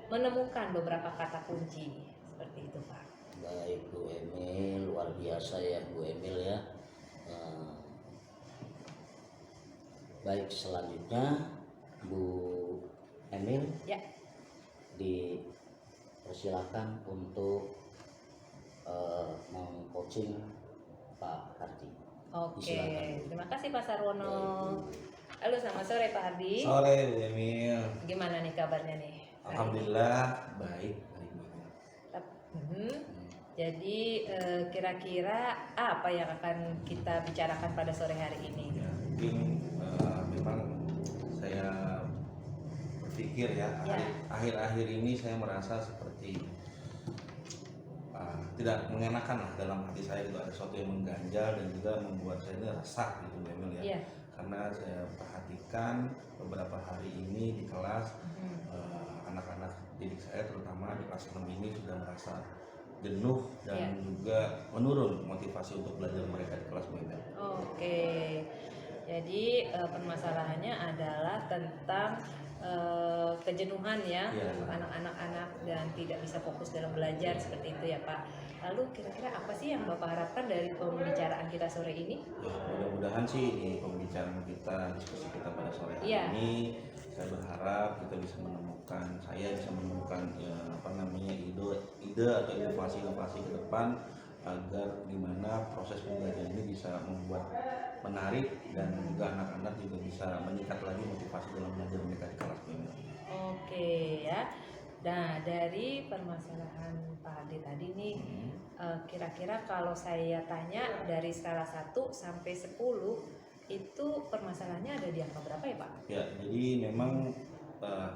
menemukan beberapa kata kunci seperti itu, Pak. Baik Bu Emil, luar biasa ya Bu Emil ya. Baik, selanjutnya Bu Emil Ya. dipersilakan untuk meng-coaching Pak Hardi. Oke, Silakan. terima kasih Pak Sarwono. Halo, selamat sore Pak Hardi. Sore Bu Emil. Gimana nih kabarnya nih? Alhamdulillah baik, baik banget. Mhm. Jadi kira-kira apa yang akan kita bicarakan pada sore hari ini? Ya, mungkin memang saya berpikir ya, Ya. akhir-akhir ini saya merasa seperti tidak mengenakan lah dalam hati saya, itu ada sesuatu yang mengganjal dan juga membuat saya ini resah gitu Bu Emil ya. Iya. Karena saya perhatikan beberapa hari ini di kelas anak-anak didik saya terutama di kelas 6 ini sudah merasa jenuh dan juga menurun motivasi untuk belajar mereka di kelas Bu Emil. Oke. Jadi permasalahannya adalah tentang kejenuhan ya untuk anak-anak dan tidak bisa fokus dalam belajar seperti itu ya Pak. Lalu kira-kira apa sih yang Bapak harapkan dari pembicaraan kita sore ini? Ya, mudah-mudahan sih di pembicaraan kita, diskusi kita pada sore hari ini, saya berharap kita bisa menemukan, saya bisa menemukan ide atau inovasi-inovasi ke depan agar gimana proses pembelajaran ini bisa membuat menarik dan juga anak-anak juga bisa meningkat lagi motivasi dalam belajar mereka di kelas ini. Oke ya. Nah, dari permasalahan Pak Hadi tadi nih, kira-kira kalau saya tanya dari skala 1 sampai 10, itu permasalahannya ada di angka berapa ya Pak? Ya, jadi memang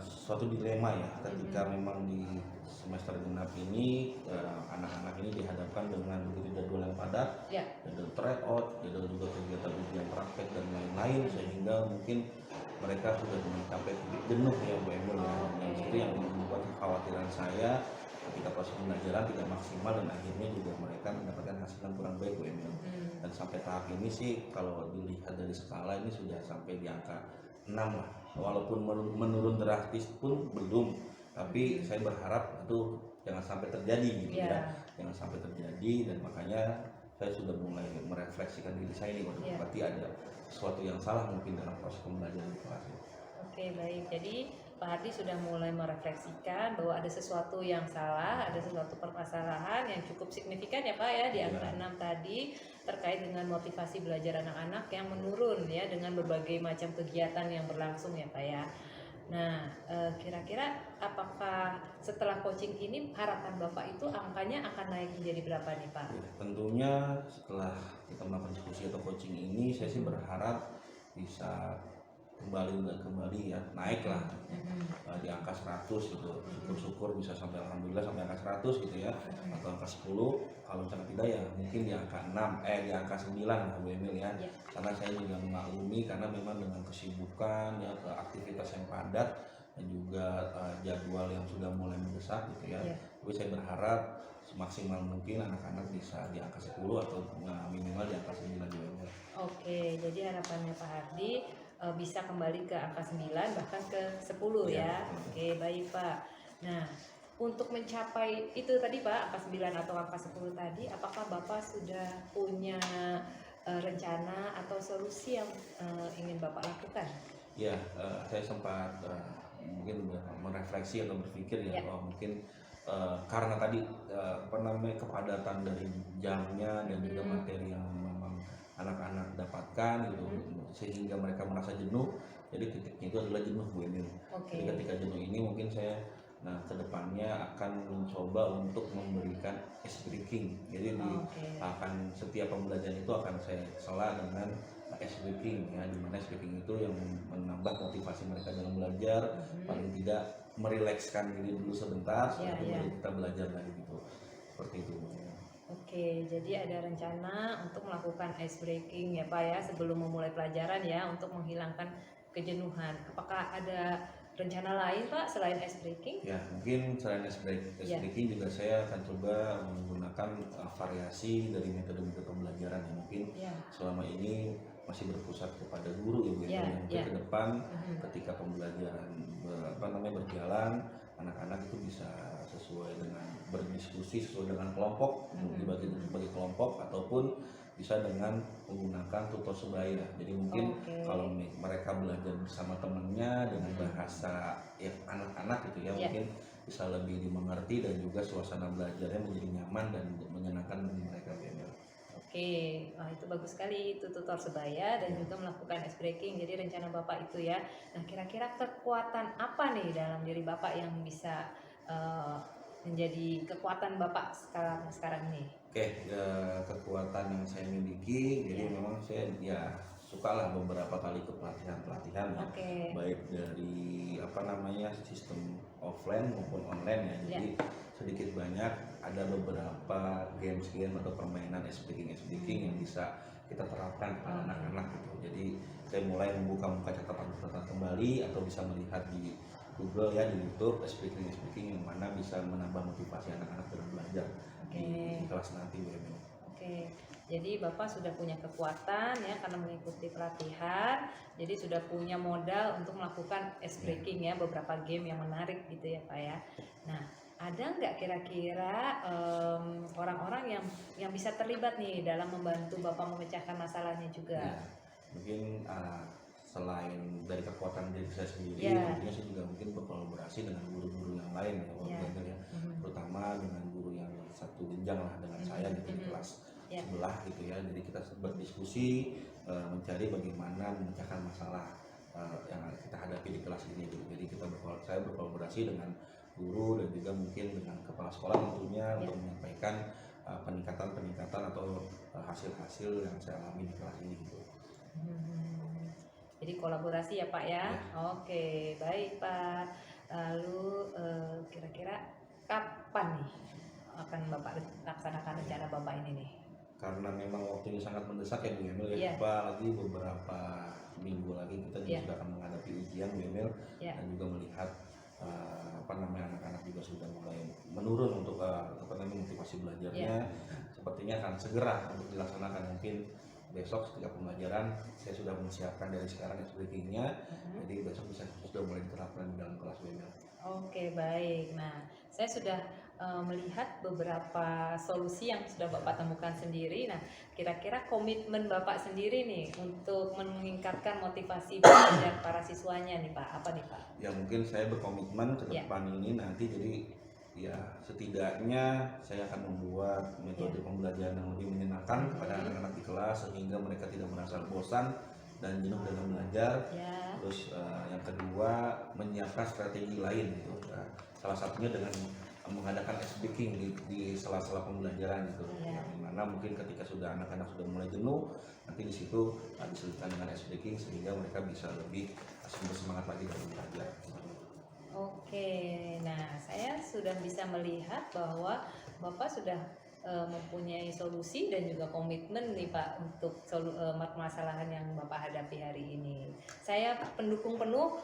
suatu dilema ya ketika memang di semester genap ini anak-anak ini dihadapkan dengan begitu jadwal yang padat, Ya. jadwal tryout, jadwal juga kegiatan ujian praktek dan lain-lain, sehingga mungkin mereka sudah mencapai titik jenuh ya Bu Emil ya. Dan itu yang membuat kekhawatiran saya ketika proses pembelajaran tidak maksimal dan akhirnya juga mereka mendapatkan hasil yang kurang baik Bu Emil. Dan sampai tahap ini sih kalau dilihat dari skala ini sudah sampai di angka 6 lah. Walaupun menurun drastis pun belum, tapi saya berharap itu jangan sampai terjadi gitu ya. Jangan sampai terjadi, dan makanya saya sudah mulai merefleksikan diri saya ini, berarti ada sesuatu yang salah mungkin dalam proses pembelajaran di kelas. Oke, baik. Jadi Pak Hardi sudah mulai merefleksikan bahwa ada sesuatu yang salah, ada sesuatu permasalahan yang cukup signifikan ya Pak ya di angka 6 tadi, terkait dengan motivasi belajar anak-anak yang menurun ya dengan berbagai macam kegiatan yang berlangsung ya Pak ya. Nah, kira-kira apakah setelah coaching ini harapan Bapak itu angkanya akan naik menjadi berapa nih Pak? Ya, tentunya setelah kita melakukan diskusi atau coaching ini, saya sih berharap bisa kembali ya, naik lah di angka 100 gitu. Syukur-syukur bisa sampai, alhamdulillah sampai angka 100 gitu ya, atau angka 10. Kalau misalnya tidak ya mungkin di angka 6, di angka 9 lah Bu Emil ya. Karena saya juga memaklumi karena memang dengan kesibukan ya, aktivitas yang padat dan juga jadwal yang sudah mulai mendesak gitu ya. Tapi saya berharap semaksimal mungkin anak-anak bisa di angka 10 atau minimal di angka 9 Bu Emil. Oke, jadi harapannya Pak Hardi bisa kembali ke angka 9 bahkan ke 10 ya. Oke, baik Pak. Nah, untuk mencapai itu tadi Pak, angka 9 atau angka 10 tadi, apakah Bapak sudah punya rencana atau solusi yang ingin Bapak lakukan? Ya, saya sempat mungkin merefleksi atau berpikir ya, bahwa mungkin karena tadi kepadatan dari jamnya dan juga materi yang memang anak-anak dapatkan gitu, sehingga mereka merasa jenuh. Jadi titiknya itu adalah jenuh Bu Emil. Jadi ketika jenuh ini mungkin saya kedepannya akan mencoba untuk memberikan ice breaking. Jadi akan setiap pembelajaran itu akan saya sela dengan ice breaking ya, dimana ice breaking itu yang menambah motivasi mereka dalam belajar, paling tidak merilekskan diri dulu sebentar, sebelum kita belajar lagi gitu, seperti itu. Oke, jadi ada rencana untuk melakukan ice breaking ya Pak ya sebelum memulai pelajaran ya, untuk menghilangkan kejenuhan. Apakah ada rencana lain Pak selain ice breaking? Ya, mungkin selain ice breaking juga saya akan coba menggunakan variasi dari metode-metode pembelajaran yang mungkin selama ini masih berpusat kepada guru Ibu ya. Yang ke depan ketika pembelajaran berjalan, anak-anak itu bisa sesuai dengan berdiskusi sesuai dengan kelompok, dibagi sebagai kelompok, ataupun bisa dengan menggunakan tutor sebaya. Jadi mungkin kalau mereka belajar bersama temannya dengan bahasa yang anak-anak gitu ya, mungkin bisa lebih dimengerti dan juga suasana belajarnya menjadi nyaman dan menyenangkan bagi mereka. Oke, itu bagus sekali, itu tutor sebaya dan juga melakukan ice breaking. Jadi rencana Bapak itu ya. Nah, kira-kira kekuatan apa nih dalam diri Bapak yang bisa menjadi kekuatan Bapak sekarang ini? Oke, kekuatan yang saya miliki, jadi memang saya sukalah beberapa kali ke pelatihan ya, baik dari sistem offline maupun online ya. Jadi sedikit banyak ada beberapa game atau permainan ice breaking yang bisa kita terapkan kepada anak-anak gitu. Jadi saya mulai membuka catatan kembali atau bisa melihat di Google ya, di YouTube ice breaking yang mana bisa menambah motivasi anak-anak dalam belajar di kelas nanti Bu Emil. Jadi Bapak sudah punya kekuatan ya karena mengikuti pelatihan, jadi sudah punya modal untuk melakukan ice breaking ya, beberapa game yang menarik gitu ya Pak ya. Nah, ada nggak kira-kira orang-orang yang bisa terlibat nih dalam membantu Bapak memecahkan masalahnya juga? Ya, mungkin selain dari kekuatan diri saya sendiri, tentunya saya juga mungkin berkolaborasi dengan guru-guru yang lain ya, terutama dengan guru yang satu jenjang lah dengan saya gitu di kelas Ya. sebelah gitu ya. Jadi kita berdiskusi mencari bagaimana memecahkan masalah yang kita hadapi di kelas ini gitu. Jadi saya berkolaborasi dengan guru dan juga mungkin dengan kepala sekolah tentunya untuk menyampaikan peningkatan atau hasil-hasil yang saya alami di kelas ini gitu. Jadi kolaborasi ya Pak ya. Oke, baik Pak. Lalu kira-kira kapan nih akan Bapak laksanakan rencana Bapak ini nih? Karena memang waktunya sangat mendesak ya Bu Emil ya, Iya. apalagi beberapa minggu lagi kita juga Iya. sudah akan menghadapi ujian Bu Emil Ya. dan juga melihat anak-anak juga sudah mulai menurun untuk motivasi belajarnya. Sepertinya akan segera untuk dilaksanakan. Mungkin besok ketika pembelajaran saya sudah menyiapkan dari sekarang SPK-nya, jadi besok sudah mulai diterapkan di dalam kelas Bu Emil. Oke, baik. Nah, saya sudah melihat beberapa solusi yang sudah Bapak temukan sendiri. Nah, kira-kira komitmen Bapak sendiri nih untuk meningkatkan motivasi belajar para siswanya nih Pak, apa nih Pak? Ya mungkin saya berkomitmen ke depan ini nanti, jadi ya setidaknya saya akan membuat metode pembelajaran yang lebih menyenangkan kepada anak-anak di kelas sehingga mereka tidak merasa bosan dan jenuh dalam belajar. Terus yang kedua, menyiapkan strategi lain gitu. Salah satunya dengan mengadakan ice breaking di sela-sela pembelajaran gitu. Yang mana mungkin ketika anak-anak sudah mulai jenuh, nanti di situ diselipkan dengan ice breaking sehingga mereka bisa lebih bersemangat lagi dalam belajar. Oke, nah saya sudah bisa melihat bahwa Bapak sudah mempunyai solusi dan juga komitmen nih Pak untuk permasalahan yang Bapak hadapi hari ini. Saya pendukung penuh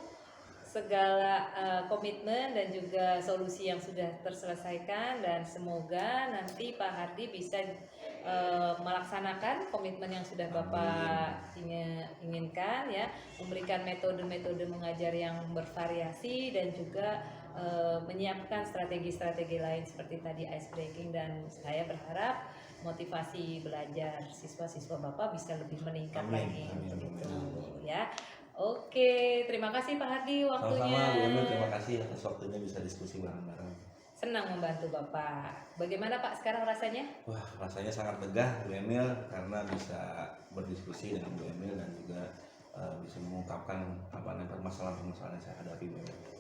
segala komitmen dan juga solusi yang sudah terselesaikan, dan semoga nanti Pak Hardi bisa melaksanakan komitmen yang sudah Bapak inginkan ya, memberikan metode-metode mengajar yang bervariasi dan juga menyiapkan strategi-strategi lain seperti tadi ice breaking, dan saya berharap motivasi belajar siswa-siswa Bapak bisa lebih meningkat lagi untuk itu ya. Oke, terima kasih Pak Hardi waktunya. Sama-sama Bu Emil, terima kasih atas waktunya bisa diskusi bareng-bareng. Senang membantu Bapak. Bagaimana Pak sekarang rasanya? Wah, rasanya sangat lega Bu Emil karena bisa berdiskusi dengan Bu Emil dan juga bisa mengungkapkan permasalahan-permasalahan yang saya hadapi Bu Emil.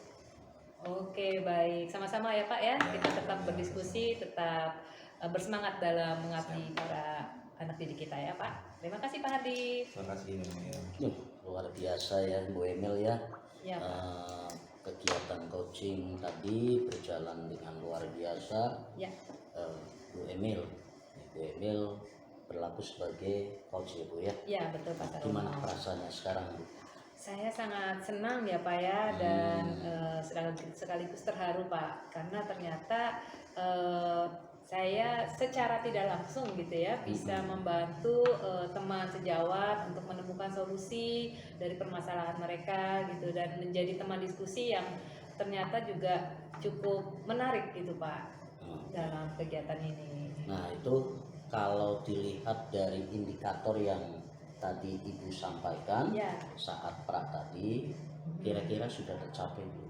Oke, baik. Sama-sama ya Pak ya. Kita tetap berdiskusi, tetap bersemangat dalam mengabdi para anak didik kita ya Pak. Terima kasih Pak Hardi. Terima kasih Bu Emil. Luar biasa ya Bu Emil ya. Ya, Kegiatan coaching tadi berjalan dengan luar biasa. ya. Bu Emil berlaku sebagai coach ya Bu ya. Ya, betul Pak Sarono. Gimana perasaannya sekarang Bu? Saya sangat senang ya Pak ya, dan sekaligus terharu Pak, karena ternyata saya secara tidak langsung gitu ya bisa membantu teman sejawat untuk menemukan solusi dari permasalahan mereka gitu, dan menjadi teman diskusi yang ternyata juga cukup menarik gitu Pak dalam kegiatan ini. Nah itu kalau dilihat dari indikator yang tadi Ibu sampaikan saat pra tadi, kira-kira sudah tercapai Bu?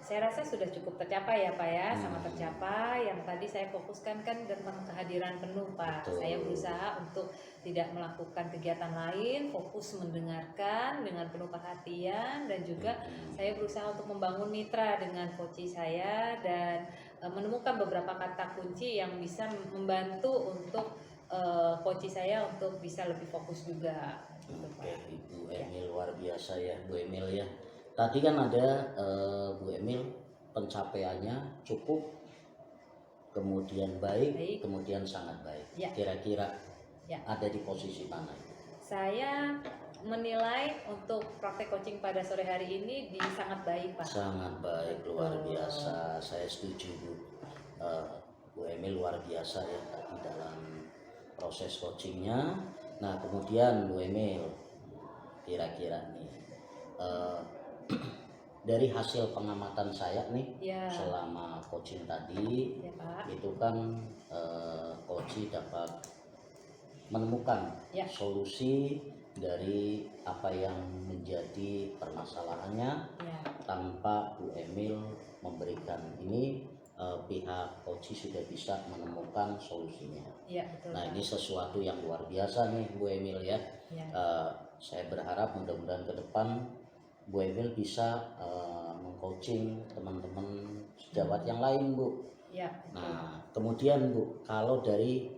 Saya rasa sudah cukup tercapai ya Pak ya, sangat tercapai. Yang tadi saya fokuskan kan tentang kehadiran penuh Pak. Betul. Saya berusaha untuk tidak melakukan kegiatan lain, fokus mendengarkan dengan penuh perhatian, dan juga saya berusaha untuk membangun mitra dengan coach saya dan menemukan beberapa kata kunci yang bisa membantu untuk coach saya untuk bisa lebih fokus juga. Oke, Ibu Emil luar biasa ya Bu Emil ya. Tadi kan ada Bu Emil pencapaiannya cukup, kemudian baik, kemudian sangat baik. Kira-kira ada di posisi mana? Saya menilai untuk praktek coaching pada sore hari ini sangat baik Pak. Sangat baik, luar biasa. Saya setuju Bu. Bu Emil luar biasa ya tadi dalam proses coachingnya. Nah kemudian Bu Emil, kira-kira nih dari hasil pengamatan saya nih selama coaching tadi itu kan coach dapat menemukan solusi dari apa yang menjadi permasalahannya tanpa Bu Emil memberikan ini pihak Koci sudah bisa menemukan solusinya. Iya, betul. Nah Pak. ini sesuatu yang luar biasa nih Bu Emil ya. Ya. Saya berharap mudah-mudahan ke depan Bu Emil bisa meng-coaching teman-teman sejawat yang lain Bu. Ya, Nah kemudian Bu, kalau dari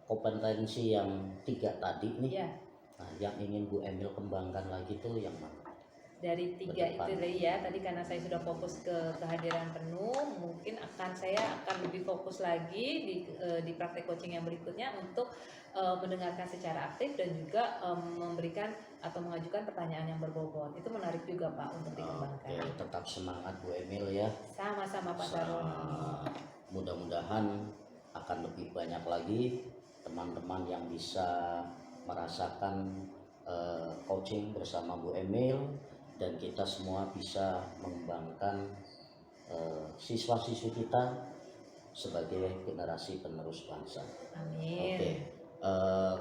kompetensi yang 3 tadi nih, ya. nah, yang ingin Bu Emil kembangkan lagi tuh yang mana? Dari 3 itu Berdepan. tadi ya, tadi karena saya sudah fokus ke kehadiran penuh, mungkin saya akan lebih fokus lagi di praktek coaching yang berikutnya untuk mendengarkan secara aktif dan juga memberikan atau mengajukan pertanyaan yang berbobot. Itu menarik juga Pak untuk dikembangkan. Oke, tetap semangat Bu Emil ya. Sama-sama Pak Sarono. Mudah-mudahan akan lebih banyak lagi teman-teman yang bisa merasakan coaching bersama Bu Emil, dan kita semua bisa mengembangkan siswa-siswi kita sebagai generasi penerus bangsa. Amin. Oke,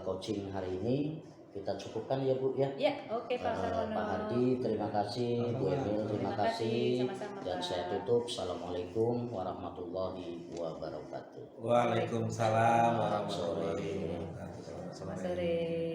coaching hari ini kita cukupkan ya Bu ya. Ya, oke Pak Sarono. Pak Hardi terima kasih, Bu Emil terima kasih, sama-sama, dan Pak. saya tutup. Assalamualaikum warahmatullahi wabarakatuh. Waalaikumsalam warahmatullahi wabarakatuh. Selamat sore.